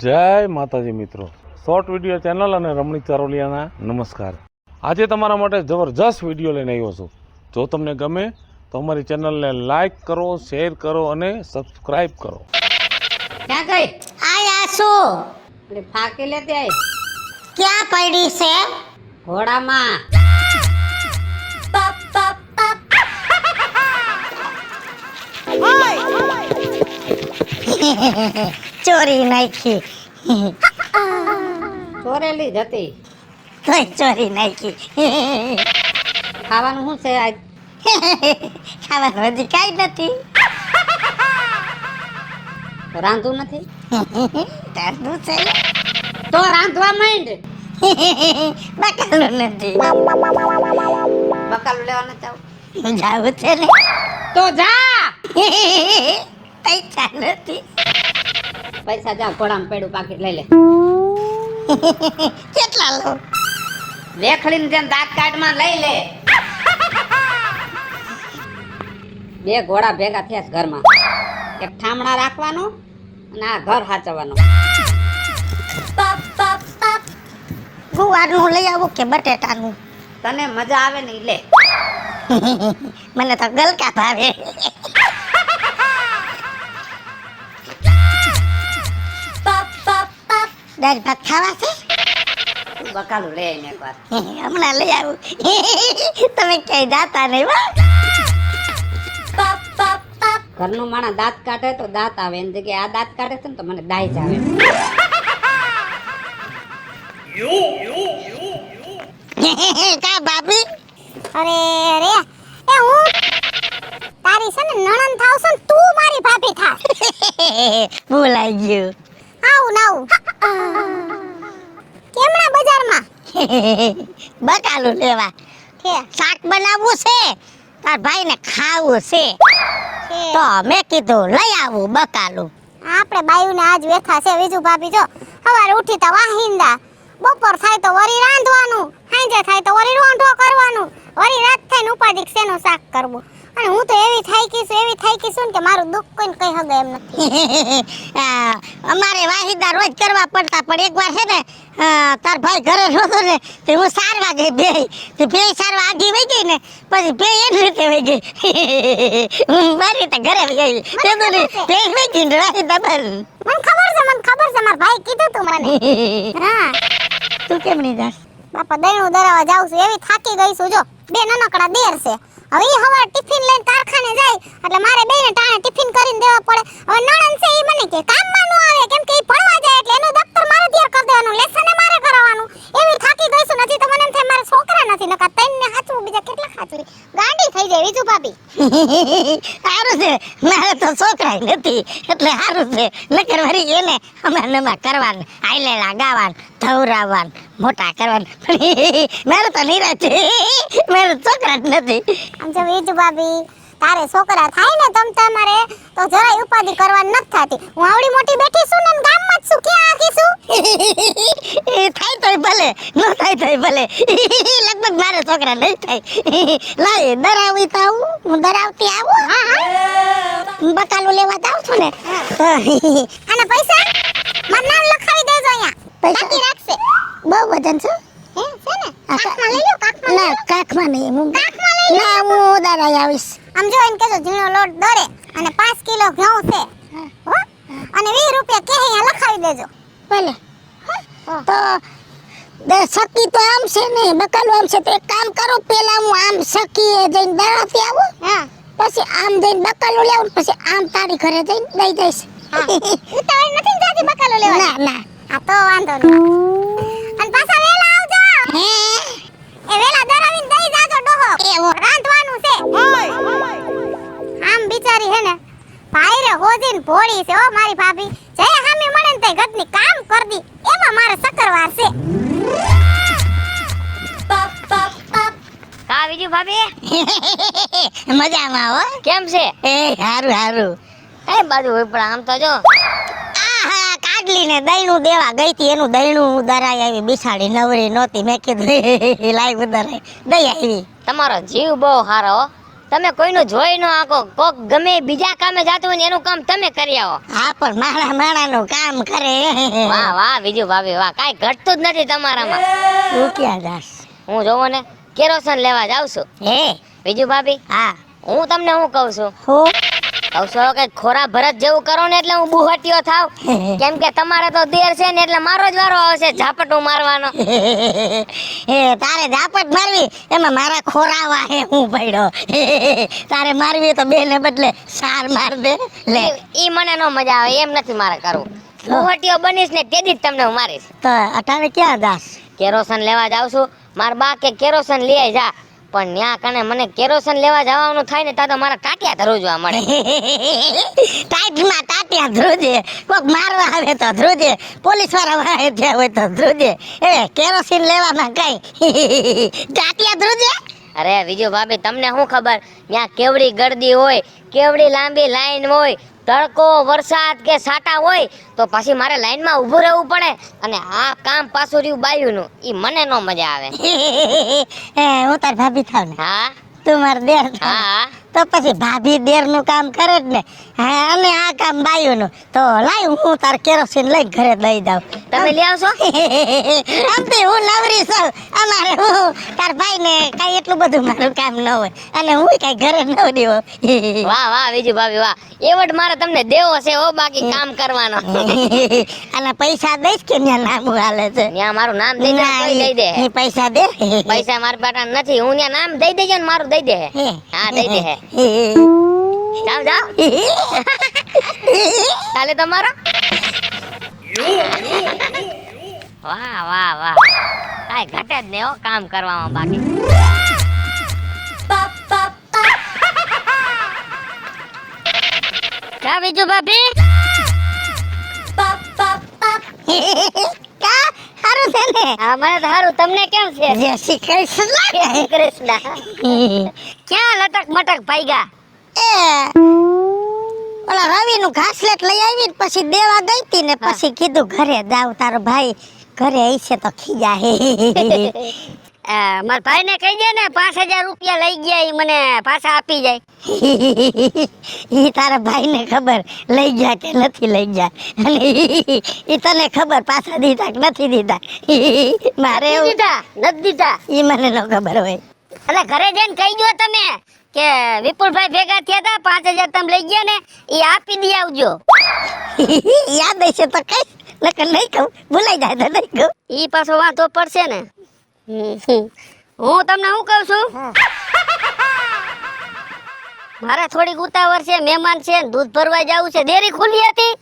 જય માતાજી મિત્રો, શોર્ટ વિડીયો ચેનલ અને રમણીક ચારોલિયાના નમસ્કાર। આજે તમારા માટે જબરજસ્ત વિડીયો લઈને આવ્યો છું। જો તમને ગમે તો અમારી ચેનલને લાઈક કરો, શેર કરો અને સબસ્ક્રાઇબ કરો। ક્યાં ગઈ? આયા શું? એટલે ફાકી લેતી આઈ ક્યાં પડી છે? ઘોડામાં। ચોરી નાખી। ચોરેલી જ હતી। તોય ચોરી નાખી। ખાવાનું શું છે આજ? ખાવાનું હજી કાંઈ નથી। રાંધવું નથી તારું છે તો રાંધવા માંડ। બકાલું નથી। બકાલું લેવા નથી આવું? જાવું છે ને તો જા। પૈસા નથી। પૈસા જા, ઘોડામાં પેડું પાકીટ લઈ લે। કેટલા લો? વેખડીને જેમ દાંત કાઢમાં લઈ લે। બે ઘોડા ભેગા થયા છે ઘરમાં। એક ઠામણા રાખવાનો અને આ ઘર સાચવવાનો। ગુવારનું લઈ આવું કે બટેટાનું? તને મજા આવે ને ઈ લે। મને તો ગલકા ભાવે। દાળ ભાત ખાવા છે? તું બકાલું લે આઈને એકવાર। હમણાં લઈ આવું। તમે ક્યાંય જાતા નહીં હો। ઘરનું માણસ દાંત કાઢે તો દાંત આવે, એની જગ્યાએ આ દાંત કાઢે છે ને તો મને દાઈ જ આવે। કા ભાભી? અરે અરે એ હું તારી છે ને નણંદ થાવ છું ને તું મારી ભાભી થા। ભૂલાઈ ગયું। આવું નાવું કેમણા બજારમાં? બકાલું લેવા કે શાક બનાવવું છે, તાર ભાઈને ખાવું છે તો મેં કીધું લઈ આવું બકાલું। આપણે બાયુને આજ વેથા છે વિજુ ભાભી। જો સવારે ઉઠી તો વાહિંદા, બપોર થાય તો વરી રાંધવાનું, સાંજે થાય તો વરી રોંઢો કરવાનું, વરી રાત થાય ને ઉપાધિક શેનું શાક કરવું। અને હું તો એવી થાકી છું ને કે મારું દુઃખ કોઈને કઈ હગે એમ નથી। અમારે વાહિદા રોજ કરવા પડતા, પણ એકવાર છે ને તાર ભાઈ ઘરે નહોતો ને તો હું 4 વાગે બે સારવા આગી વહી ગઈ ને પછી બે એની રીતે વહી ગઈ। મારી રીતે ઘરે વહી ગઈ બે વહી ગઈ ને વાહિદા બન। મને ખબર છે મારા ભાઈ કીધું તું મને। હા તું કેમ નહીં જાસ? બાપા દૈણું દરાવા જાઉં છું, એવી થાકી ગઈ છું। જો બે નાનકડા દેર છે, હવે ઈ હવાર ટિફિન લઈને કારખાને જાય એટલે મારે બેને ટાણે ટિફિન કરીને દેવા પડે। હવે નણંદ છે ઈ મને કે કામમાં નો આવે કેમ કે ઈ ભણવા જાય એટલે એનું દફતર મારે તૈયાર કરી દેવાનું, લેસન મારે કરાવવાનું। એવી થાકી ગઈ છું, નથી તો મને એમ થાય મારા છોકરા નથી, નકા તૈનને હાચવું બીજા કેટલા હાચવી, ગાંડી થઈ જાય વિજુ ભાભી। સારું છે મારે તો છોકરાય નથી એટલે સારું છે, નકર વરી એને અમારમાં કરવાનું, આઈલેલા ગાવાનું, ધવરાવવાનું, મોટા કરવાનું। મારે તો નિરાશ છે, મારે છોકરા જ નથી। આમ જો વિજુ ભાભી તારે છોકરા થાય ને તમારે તો જરાય ઉપાધિ કરવાની નથી થતી। હું આવડી મોટી બેઠી છું ને ગામમાં જ છું, ક્યાં આખી છું? થાય તોય ભલે, ન થાય તોય ભલે, લગભગ મારે છોકરા નહીં થાય। લાય દરાવી તો આવું, હું દરાવતી આવું। હા બકાલું લેવા જાઉં છું ને। અને પૈસા મારું નામ લખાવી દેજો અહીંયા, બાકી રાખશે। બહુ વજન છે હે છે ને? કાખમાં લઈ લો, કાખમાં ના કાખમાં નહીં, હું કાખમાં લઈ લો ના, હું દરાઈ આવીશ। આમ જો એને કહેજો ઝીણો લોટ દરે અને 5 કિલો ઘઉં છે હો, અને 20 રૂપિયા કે અહીંયા લખાવી દેજો ભલે। તો સકી તો આમ છે ને બકાલું આમ છે, તો એક કામ કરો, પેલા હું આમ સકીએ જઈને દરાવતી આવું, હા પછી આમ જઈને બકાલું લેવું, પછી આમ તારી ઘરે જઈને દઈ દઈશ। ઉતાવળ નથી ને જાતી બકાલું લેવા? ના ના આ તો વાંધો નહીં। અને પાછા વેલા આવજો હે, એ વેલા દરાવીને દઈ જાજો ડોહો, એવો રાંધવાનું છે। આમ બિચારી હે ને ભાઈ રે હોજીન ભોળી છે હો મારી ભાભી, જે હામી મળે ને તે ઘરની કામ કર દી, એમાં મારે સકરવાર છે। કા વિજુ ભાભી મજામાં હો? કેમ છે? એ હારું હારું। કઈ બાજુ હોય પણ આમ તો જો આહા કાડલીને દઈણું દેવા ગઈ હતી, એનું દઈણું દરાઈ આવી, બિસાડી નવરી નહોતી, મેં કીધું લાઈ ઉદરાય દઈ આવી। તમારો જીવ બહુ સારો હો। તમે કોઈનું જોઈ ન આકો, કોક ગમે બીજા કામે જાતું હોય ને એનું કામ તમે કરી આવો. હા પણ માણાનું કામ કરે. વાહ વાહ બીજું ભાભી વાહ, કાંઈ ઘટતું જ નથી તમારામાં. તું ક્યાં જાસ? હું જોવો ને કેરોસન લેવા જાઉં છું. હે બીજું ભાભી હા હું તમને શું કહું છું, હું કે ખોરા ભરત જેવું કરો ને એટલે હું બુહટિયો થાવ. કેમ કે તમારે તો દેર છે ને એટલે મારો જ વારો આવશે ઝાપટું મારવાનો. હે તારે ઝાપટ મારવી એમાં મારા ખોરાવા હે હું પડ્યો. તારે મારવી તો બે ને બદલે સાર માર દે લે. ઈ મને નો મજા આવે, એમ નથી મારે કરવું. બુહટિયો બનીશ ને તેથી જ તમને હું મારીશ. તો અટાણે ક્યાં જાસ? કેરોસન લેવા જાઉં છું. મારા બા કે કેરોસન લઈ જા, પણ ન્યા કને મને કેરોસન લેવા જવાનું થાય ને ત્યાં તો મારા ટાટિયા ધ્રુજવા મળે. ટાઈટમાં ટાટિયા ધ્રુજે, કોક મારવા આવે તો ધ્રુજે, પોલીસ વાળા વાહે થયા હોય તો ધ્રુજે. એ કેરોસીન લેવામાં કઈ ટાટિયા ધ્રુજે? અરે બીજું ભાભી તમને શું ખબર, ત્યાં કેવડી ગર્દી હોય, કેવડી લાંબી લાઈન હોય, તડકો વરસાદ કે સાટા હોય તો પછી મારે લાઈનમાં ઊભું રહેવું પડે. અને આ કામ પાછું રહ્યું બાયુનું, ઈ મને નો મજા આવે. હું તાર ભાભી થાવ ને? હા તું માર દેર થાવ ને? હા તો પછી ભાભી દેર નું કામ કરે જ ને. હા અને આ કામ બાયું નું તો લાય હું તાર કેરોસીન લઈ ઘરે દઈ દઉં. તમે લઈ આવશો? આમથી હું નવરી છું, અમારે હું તાર ભાઈ ને કઈ એટલું બધું મારું કામ ન હોય અને હું કઈ ઘરે નવરી હોય. વાહ વાહ બીજું ભાભી વાહ, એવડ મારે તમને દેવો છે હો, બાકી કામ કરવાનો. અને પૈસા દઈશ કે ત્યાં નામ હાલે છે? ત્યાં મારું નામ દઈ દે તો દઈ દે. એ પૈસા દે. પૈસા મારા પાસે નથી, હું ત્યાં નામ દઈ દેજો ને મારું દઈ દે. હા દઈ દે. જાઓ જાઓ ચાલે તમારો. વાહ વાહ વાહ, કાંઈ ઘટે જ નહીં હો કામ કરવામાં બાકી. કા બીજું ભાભી? કા હારું છે ને? હા મને તો સારું, તમને કેમ છે? જય શ્રી કૃષ્ણ. જય શ્રી કૃષ્ણ. ક્યાં લટક મટક ભાઈગા? એ ઓલા રવિ નું ઘાસલેટ લઈ આવી ને પછી દેવા ગઈ તી ને પછી કીધું ઘરે જાવ, તારો ભાઈ ઘરે હશે તો ખીજા. મારા ભાઈ ને કહી દે ને 5000 રૂપિયા લઈ ગયા, ઈ મને પાછા આપી જાય. ઈ તારા ભાઈ ને ખબર લઈ ગયા કે નથી લઈ ગયા, અને ઈ તને ખબર પાછા દીધા કે નથી દીધા. મારે એવું દીધા નથી દીધા ઈ મને ન ખબર હોય. એટલે ઘરે જઈને કહી દો તમે કે વિપુલભાઈ ભેગા થયા હતા, 5000 તમે લઈ ગયા ને ઈ આપી દી આવજો. યાદ હશે તો કઈ, નકર નહીં કહું, ભૂલાઈ જાય તો નહીં કહું. ઈ પાછો વાંધો પડશે ને. હું તમને શું કહું છું, મારે થોડીક ઉતાવળ છે, મહેમાન છે, દૂધ ભરવા જવું છે. ડેરી ખુલ્લી હતી?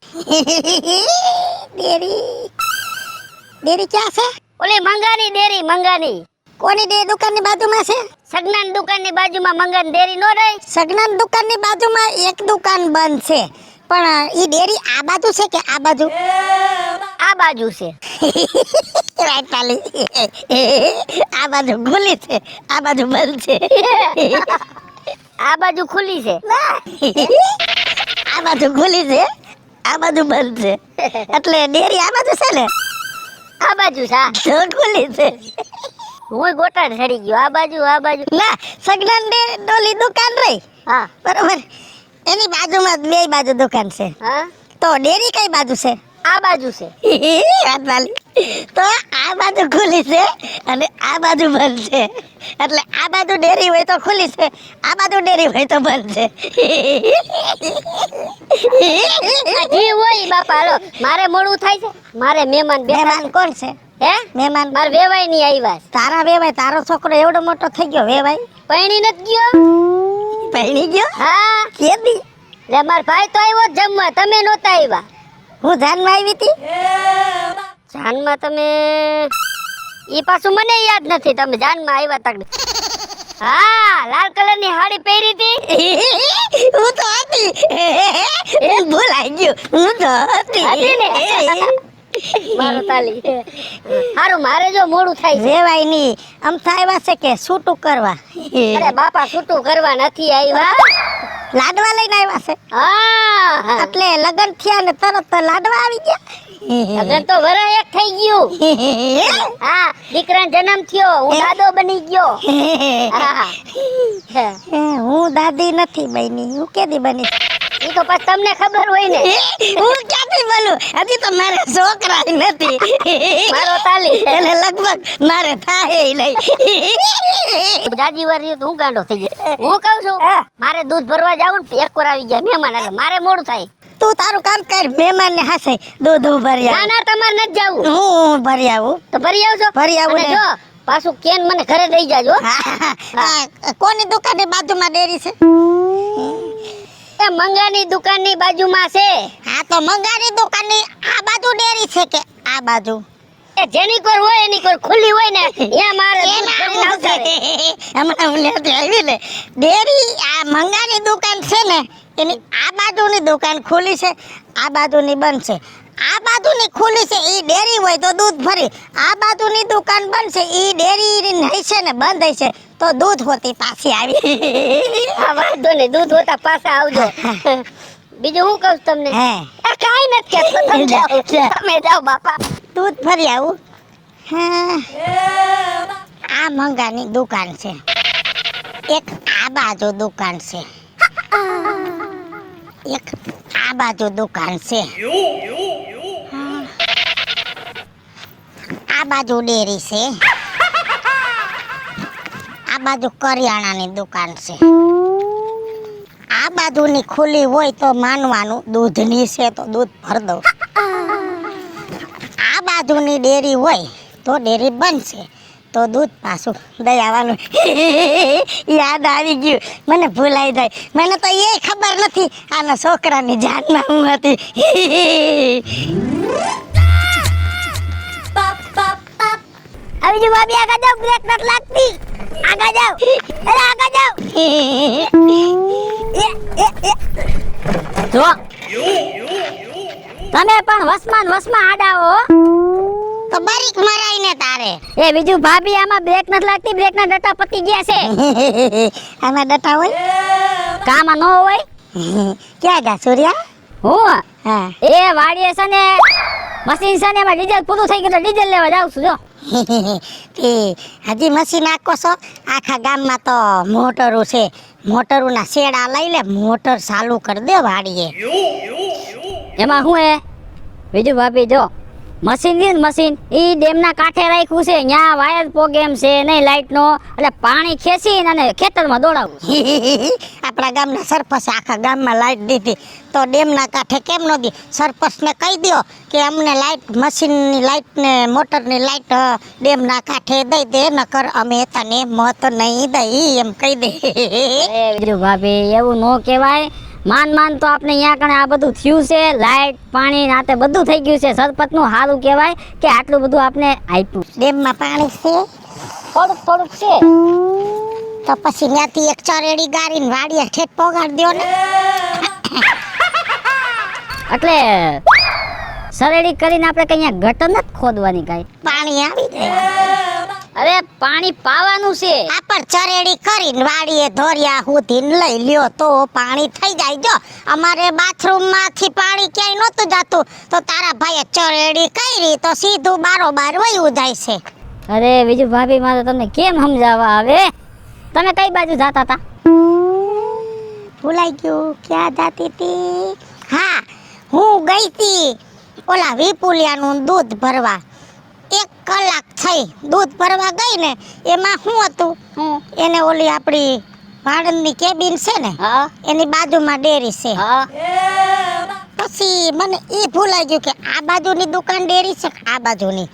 ડેરી ક્યાં છે? ઓલી મંગાની ડેરી, મંગાની. કોની ડે દુકાનની બાજુમાં છે? સગનાન દુકાનની બાજુમાં મંગાની ડેરી નો રહી? સગનાન દુકાનની બાજુમાં એક દુકાન બંધ છે, પણ ઈ ડેરી આ બાજુ છે કે આ બાજુ? આ બાજુ છે. રાઈટ પાલી. આ બાજુ ખુલ્લી છે, આ બાજુ બંધ છે. આ બાજુ ખુલ્લી છે. આ બાજુ ખુલ્લી છે, આ બાજુ બંધ છે, એટલે ડેરી આ બાજુ છે ને? આ બાજુ છે. તો ખુલ્લી છે. હું ગોટાળ ચડી ગયો. આ બાજુ, આ બાજુ ના, સગનાન ડોલી દુકાન રહી, હા બરોબર, એની બાજુમાં બે બાજુ દુકાન છે. હા તો ડેરી કઈ બાજુ છે? આ બાજુ છે. તો આ બાજુ ખુલ્લી છે અને આ બાજુ બંધ છે, એટલે આ બાજુ ડેરી હોય તો ખુલ્લી છે, આ બાજુ ડેરી હોય તો બંધ છે. જી હોય બાપા, હાલો મારે મોડું થાય છે, મારે મહેમાન મહેમાન કોણ છે? હે મહેમાન મારે વેવાઈ ની આવ્યા. તારા વેવાય? તારો છોકરો એવડો મોટો થઈ ગયો વેવાય? પૈણી નથી ગયો? પહેણી ગયો? હા કેદી? લે માર ભાઈ તો આવ્યો જ જમવા, તમે નહોતા આવ્યા. હું જાનમાં આવી હતી. જાનમાં તમે? ઈ પાછું મને યાદ નથી, તમે જાનમાં આવ્યા તક. હા લાલ કલર ની સાડી પહેરી હતી. હું તો હતી. ભૂલાઈ ગયું, હું તો હતી ને? મારો તાલી. હારું મારે જો મોડું થાય છે. વેવાય ની આમ આવ્યા છે કે છૂટું કરવા? અરે બાપા છૂટું કરવા નથી આવ્યા, લાડવા લઈને આવ્યા છે. હા એટલે લગન થયા ને તરત લાડવા આવી ગયા. લગન તો વરા એક થઈ ગયું. હા, દીકરાનો જન્મ થયો, હું દાદો બની ગયો. હા. હું દાદી નથી બની, હું કેદી બની? ઈ તો પછી તમને ખબર હોય ને. હું ક્યાંથી બોલું? હજી તો મારે છોકરા નથી. મારો તાલી એટલે લગભગ મારે થાય નહીં. જાજી વાર રહ્યું તો હું ગાંડો થઈ ગયો. હું કહું છું મારે દૂધ ભરવા જાવું ને એક વાર આવી ગયા મહેમાન એટલે મારે મોડું થાય. તું તારું કામ કર, મહેમાન ને હાસે દૂધ હું ભરી ના આવું. ના તમારે નથી જાવું. હું ભરી આવું. તો ભરી આવજો. ભરી આવું અને ને. જો પાછું કેન મને ઘરે દઈ જાજો. કોની દુકાને બાજુમાં ડેરી છે? એ મંગાની દુકાનની બાજુમાં છે. હા તો મંગાની દુકાનની આ બાજુ ડેરી છે કે આ બાજુ? એ જેની કોઈ હોય એની કોઈ ખુલ્લી હોય ને ત્યાં મારે દૂધ ભરીને આવતા રહે. હમણાં હું લેતી આવી ને ડેરી આ મંગાની દુકાન છે ને એની આ બાજુની દુકાન ખુલ્લી છે, આ બાજુની બંધ છે. આ બાજુની ખુલ્લી છે ઈ ડેરી હોય તો દૂધ ભરી, આ બાજુની દુકાન બંધ છે ઈ ડેરી નહીં છે ને બંધ છે તો દૂધ હોતી પાછી આવી. આ વાંધો નહીં, દૂધ હોતા પાછા આવજો. બીજું હું કહું તમને? હે કાઈ નથી કહેતો, તમે જાઓ. તમે જાઓ બાપા. દૂધ ભરી આવું. હા આ મંગાની દુકાન છે, એક આ બાજુ દુકાન છે, એક આ બાજુ દુકાન છે, આ બાજુ ડેરી છે, આ બાજુ કરિયાણાની દુકાન છે. આ બાજુની ખુલ્લી હોય તો માનવાનું દૂધની છે તો દૂધ ભર દઉં. આ બાજુની ડેરી હોય તો ડેરી બંધ છે તો દૂધ પાછું દઈ આવવાનું. યાદ આવી ગયું, મને ભૂલાઈ જાય. મને તો એ ખબર નથી આના છોકરાની જાનમાં હું હતી. આવી જો ભાભી, આગળ જાઓ, બ્રેક નથી લાગતી. આગળ જાઓ, અરે આગળ જાઓ. જો તમે પણ વસમાં આડાવો. તો બારીક મરાય ને તારે. એ બીજું ભાભી, આમાં બ્રેક નથી લાગતી, બ્રેકના ડટા પતી ગયા છે. આમાં ડટા હોય? કામાં ન હોય. ક્યાં જા સૂર્યા? હું હા એ વાડીએ છે ને મશીન છે ને એમાં ડીઝલ પૂરું થઈ ગયું તો ડીઝલ લેવા જાઉં છું. જો તે હજી મશીન આખો છો? આખા ગામમાં તો મોટરું છે, મોટરોના શેડા લઈ લે, મોટર ચાલુ કરી દે વાડીએ. એમાં શું હે બીજું ભાભી, જો મશીન છે ને મશીન ઈ ડેમના કાંઠે રાખ્યું છે, ત્યાં વાયર પ્રોગ્રામ છે નહીં લાઈટનો, એટલે પાણી ખેંચીને અને ખેતરમાં દોડાવું. આપણા ગામના સરપંચે આખા ગામમાં લાઈટ દીધી તો ડેમના કાંઠે કેમ ન દી? સરપંચને કહી દો કે અમને લાઈટ, મશીનની લાઈટ ને મોટરની લાઈટ ડેમના કાંઠે દઈ દે, નકર અમે તને મત નહીં દઈ, એમ કહી દે. એ બીજું ભાભી, એવું ન કહેવાય. માન તો આપણે અહીંયા કણે આ બધું થયું છે, લાઈટ પાણી નાતે બધું થઈ ગયું છે. સરપંચનું સારું કહેવાય કે આટલું બધું આપણે આપ્યું. ડેમમાં પાણી છે થોડુંક છે. તો પછી ત્યાંથી એક ચરેડી ગાડીને વાડીએ ઠેઠ પોગાડી દો ને. એટલે સરેડી કરીને આપણે કઈ અહીંયા ગટર નથી ખોદવાની કાંઈ. પાણી આવી જાય. અરે પાણી પાવાનું છે. આ પર ચરેડી કરીને વાડીએ ધોરિયા હુધીને લઈ લ્યો તો પાણી થઈ જાય. જો અમારે બાથરૂમ માંથી પાણી ક્યાંય નહોતું જાતું તો તારા ભાઈએ ચરેડી કરી તો સીધું બારોબાર વયું જાય છે. અરે બીજું ભાભી, મારે તમને કેમ સમજાવવા આવે? તમે કઈ બાજુ જાતા હતા? ભૂલાઈ ગયું ક્યાં જાતી હતી? હા હું ગઈ હતી ઓલા વિપુલિયાનું દૂધ ભરવા. 1 કલાક થઈ દૂધ ભરવા ગઈ ને, એમાં શું હતું, એને ઓલી આપણી ભાડનની કેબિન છે ને હા એની બાજુમાં ડેરી છે. હા. પછી મને એ ભૂલાઈ ગયું કે આ બાજુની દુકાન ડેરી છે કે આ બાજુની,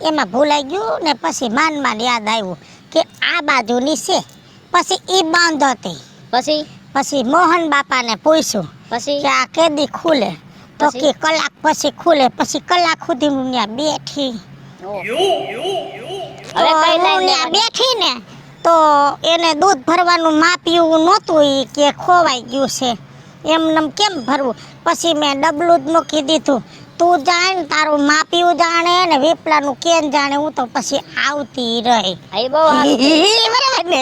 એમાં ભૂલાઈ ગયું ને પછી માન યાદ આવ્યું કે આ બાજુની છે. પછી એ બંધ હતી. પછી મોહન બાપાને પૂછ્યું પછી કે આ કેદી ખુલે? તો પછી? કે કલાક પછી ખુલે. પછી કલાક સુધી હું ત્યાં બેઠી. તો હવે કઈ હું લાઈન ત્યાં બેઠી ને તો એને દૂધ ભરવાનું માપ્યું નહોતું, એ કે ખોવાઈ ગયું છે, એમને કેમ ભરવું? પછી મેં ડબલું જ મૂકી દીધું. તું જાણ, તારું માપ્યું જાણે ને વિપલાનું કેન જાણે, હું તો પછી આવતી રહી. એ બહુ સારું. બરાબર ને?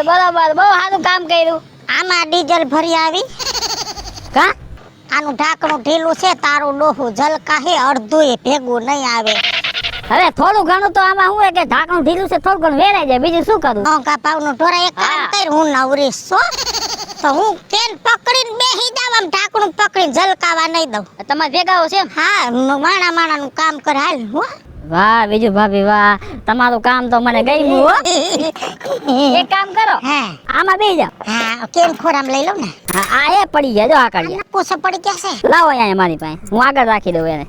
બરાબર બહુ સારું કામ કર્યું. આમાં ડીઝલ ભરી આવી. કા આનું ઢાંકણું ઢીલું છે, તારું ડોહું ઝલકા હે, અડધું ભેગું નહીં આવે. હવે થોડું ઘણું તો આમાં હું કે ઢાંકણું ઢીલું છે, થોડું ઘણું વેરાઈ જાય, બીજું શું કરું? મોંઘા ભાવનું ઢોરા એક કામ હા. કર, હું નવરી છું. તો હું કેન પકડીને બેહી જાવ, આમ ઢાંકણું પકડીને ઝલકાવા નહીં દઉં. તમારે ભેગાઓ છે એમ? હા, માણાનું કામ કર હાલ. હો વાહ બીજું ભાભી વાહ, તમારું કામ તો મને ગમ્યું હો. એક કામ કરો, હા આમાં બેસી જાઓ. હા, કેમ ખોરામ લઈ લઉં ને. હા આ એ પડી ગયા જો આ કાઢ્યા. પૂછો પડી ગયા છે. લાવો અહીંયા મારી પાસે, હું આગળ રાખી દઉં એને.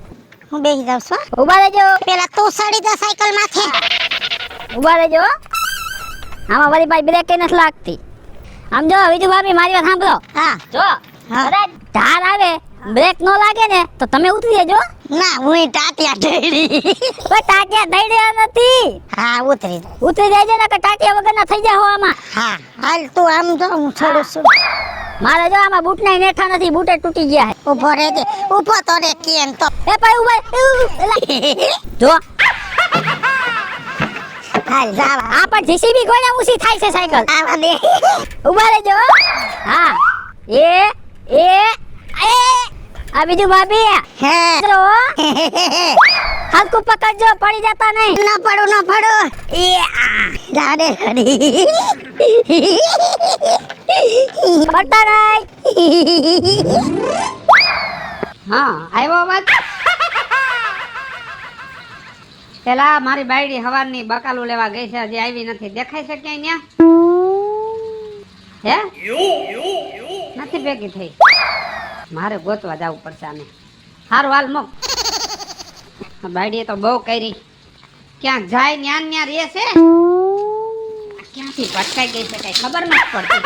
હું બેહી જાઉં છું. ઉભા રહેજો, પેલા તું સડી જા સાયકલ માથે. ઉભા રહેજો. આમાં વળી પાછી બ્રેક નથી લાગતી. આમ જો બીજું ભાભી મારી વાત સાંભળો. હા જો હા. કદાચ ધાર આવે, બ્રેક ન લાગે ને તો તમે ઉતરી જજો. ના હું ટાટિયા ઢળી. કોઈ ટાટિયા દઈડ્યા નથી. હા ઉતરી. ઉતરી જાય ને કે ટાટિયા વગરના થઈ જાઓ આમાં. હા હાલ તું આમ જો, હું છોડું છું. મારે જો આમાં બૂટના નેઠા નથી, બૂટે તૂટી ગયા છે. ઉભો રહેજે, ઉભો તો રે કેમ તો. એ ભાઈ ઉભા જો હાલ જાવા. આ પણ જીસીબી કોને ઊંચી થાય છે સાયકલ. આવા દે. ઉભા રહેજો. હા એ આ બીજું ભાભી હે. ચલો હાથકું પકડજો, પડી જતા નહીં. ન પડું ન પડું. એ આ જાડે હડી. પડતા નહીં. હા આવ્યો અવાજ. પેલા મારી બાયડી હવારની બકાલું લેવા ગઈ છે, હજી આવી નથી. દેખાય છે ક્યાંય ન્યા? હે નથી ભેગી થઈ. મારે ગોતવા જવું પડશે આને. હારું હાલ મોક. બાયડીએ તો બહુ કરી, ક્યાંક જાય ન્યા ને ન્યા રહે છે. ક્યાંથી ભટકાઈ ગઈ છે કઈ ખબર નથી પડતી.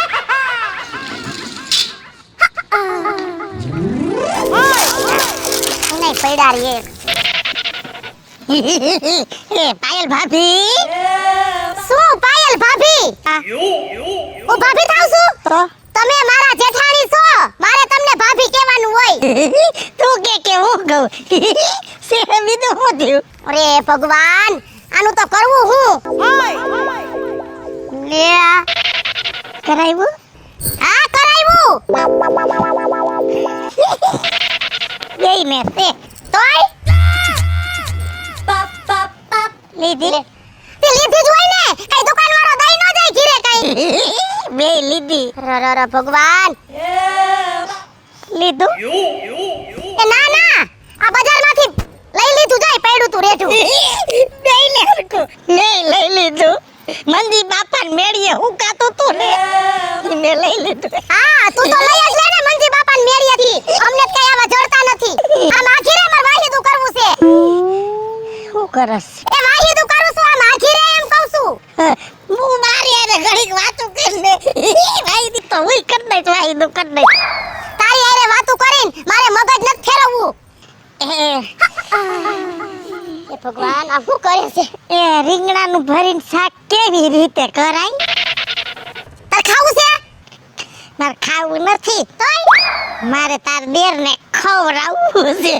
નહીં પડ્યા રે. એ પાયલ ભાભી. શું પાયલ ભાભી? હું ભાભી થાવ છું. તો તમે મારા જેઠાણી છો, મારે તમને ભાભી કહેવાનું હોય. તું કે હું કહું. સે બીજું હું થયું? અરે ભગવાન, આનું તો કરવું હું. લે કરાવ્યું? હા કરાવ્યું. ગઈ ને તે તોય લીધી. તે લીધી જ હોય ને, કઈ દુકાન વાળો દઈ ન જાય ઘીરે કઈ. બે લીધી. ર ભગવાન લીધું. એ ના ના, આ બજારમાંથી લઈ લીધું, જાય પડ્યું તું રેઠું. લઈ લે હરકું. નહીં લઈ લીધું. મંદી બાપા ને મેળીએ હું કાતું તું ને, મેં લઈ લીધું. હા તું તો લઈ જ લે ને મંદી બાપા ને મેળીએ થી. અમને કઈ આવા જડતા નથી. આ માખીરે માર વાહીદું કરવું છે. શું કરસ? એ વાહીદું કરું છું, આ માખીરે એમ કહું છું. હું મારી આરે ઘડીક વાતું કરીને વાહીદી તો હુઈ કર દે, વાહીદું કર દે. તારી આરે વાતું કરીને મારે મગજ નથી ફેરવવું. એ ભગવાન આ શું કરે છે? એ રીંગણાનું ભરીને શાક કેવી રીતે કરાય? તાર ખાવું છે? મારે ખાવું નથી. તોય મારે તાર દેરને ખવડાવવું છે.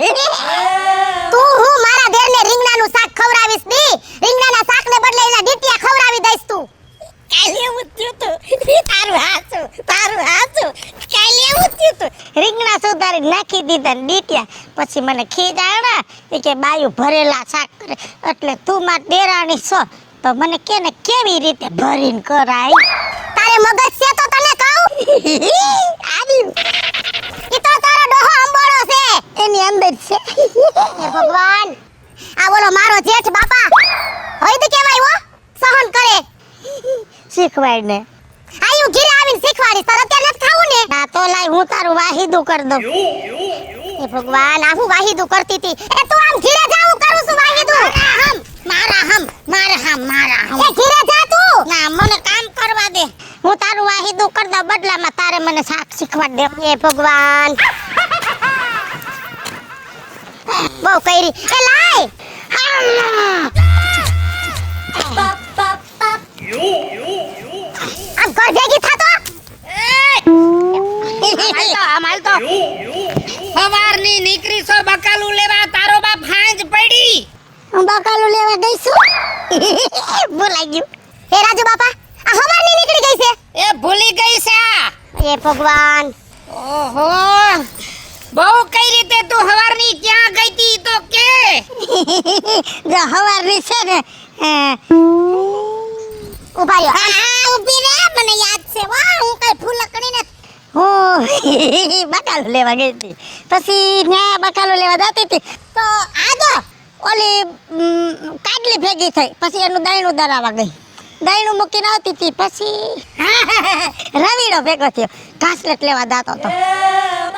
તું હું મારા દેરને રીંગણાનું શાક ખવડાવીશ દી? રીંગણાના શાકને બદલે એના ડીટિયા ખવડાવી દઈશ તું. કાલે એવું થયું તું. તારું હાચું કાલે એવું થયું તું. રીંગણા સુધારી નાખી દીધા ને ડીટિયા. પછી મને ખીજ આવ્યા કે બાયું ભરેલા શાક કરે. એટલે તું માર દેરાણી છો તો મને કે ને કેવી રીતે ભરીને કરાય? તારે મગજ છે તો તને કહું. આવ્યું. ઈ તો તારો ડોહો અંબોળો છે, એની અંદર છે. હે ભગવાન, આ બોલો મારો જેઠ બાપા હૈદ કેવાય હો, સહન કરે. શીખવાડ ને. આયું ઘરે આવીને શીખવાડી. તરત ત્યાં નથી ખાવું ને. ના તો લાય હું તારું વાહીદું કરી દઉં. હે ભગવાન, આ હું વાહીદું કરતી હતી. એ તું આમ ઘરે જાવું કરું છું વાહીદું. મારા હમ. એ ઘરે જા તું. ના મને કામ કરવા દે. હું તારું વાહીદું કરી દઉં, બદલામાં તારે મને શાક શીખવાડ દે. હે ભગવાન, બહુ કરી. એ લાય. આમ ઘર ભેગી થાતો. અમાલ તો સવારની નીકળી છો બકાલું લેવા, તારો બાપ હાંજ પડી. હું બકાલું લેવા ગઈ છું. ભૂલાઈ ગયું. હે રાજુ બાપા, આ હવારની નીકળી ગઈ છે. એ ભૂલી ગઈ છે આ. એ ભગવાન, ઓહો બહુ કઈ રીતે તું હવારની ક્યાં ગઈ તી તો કે જો હવારની છે ને ઉભા રહ્યો. હા ઊભી રે, મને યાદ છે. વાહ, હું કઈ ફૂલકડીને હું બકાલો લેવા ગઈ હતી. પછી ત્યાં બકાલો લેવા જતી હતી તો આ જો ઓલી કાડલી ભેગી થઈ. પછી એનું દહીણું દરાવા ગઈ. દહીણું મૂકીને આવતી હતી. પછી રવીડો ભેગો થયો. ઘાસલેટ લેવા જતો હતો.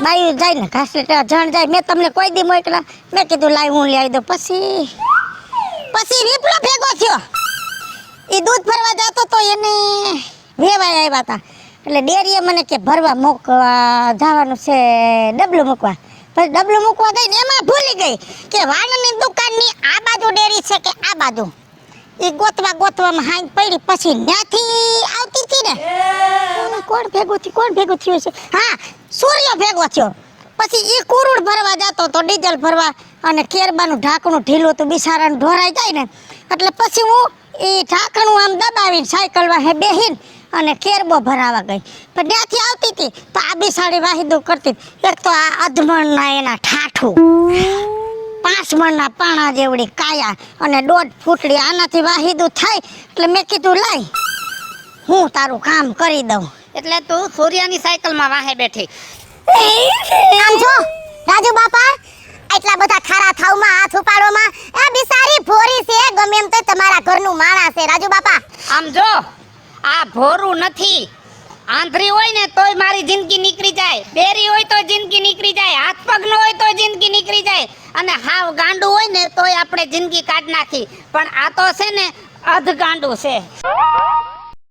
બાયું જાય ને ઘાસલેટ લેવા જણ જાય. મેં તમને કોઈ દી મોકલા. મેં કીધું લાઈ હું લઈ આવી દઉં. પછી રીપલો ભેગો થયો. એ દૂધ ભરવા જતો તો એને વેવાય આવ્યા હતા. એટલે ડેરીએ મને કે ભરવા મૂકવા જવાનું છે, ડબલું મૂકવા. પછી ડબલું મૂકવા ગઈ ને એમાં ભૂલી ગઈ કે વાણની દુકાનની આ બાજુ ડેરી છે કે આ બાજુ. એ ગોતવામાં હાંગ પડી. પછી ત્યાંથી આવતી હતી ને કોણ ભેગું થયું છે? હા, સૂર્ય ભેગો થયો. પછી એ કુરુડ ભરવા જતો તો ડીઝલ ભરવા, અને કેરબાનું ઢાંકણું ઢીલું હતું, બિસારાનું ઢોરાઈ જાય ને. એટલે પછી હું એ ઢાંકણું આમ દબાવીને સાયકલમાં હે બેહીને અને કેરબો ભરાવા ગઈ. પણ ત્યાંથી આવતી હતી તો આ બિસાડી વાહિદું કરતી. એક તો આ અધમણના એના ઠાઠું, 5 મણના પાણા જેવડી કાયા અને 1.5 ફૂટડી. આનાથી વાહિદું થાય એટલે મેં કીધું લાય હું તારું કામ કરી દઉં. એટલે તું સૂર્યની સાયકલમાં વાહે બેઠી. આમ જો રાજુ બાપા, એટલા બધા ખારા થાવમાં હાથ ઉપાડવામાં આ બિસારી ભોરી છે. ગમે એમ તો તમારા ઘરનું માણસ છે રાજુ બાપા. આમ જો, આ ભોરું નથી. આંધળી હોય ને તોય મારી જિંદગી નીકળી જાય, બેરી હોય તો જિંદગી નીકળી જાય, હાથ પગ ન હોય તો જિંદગી નીકળી જાય, અને હાવ ગાંડું હોય ને તોય આપણે જિંદગી કાઢ નાખી. પણ આ તો છે ને અધ ગાંડું છે.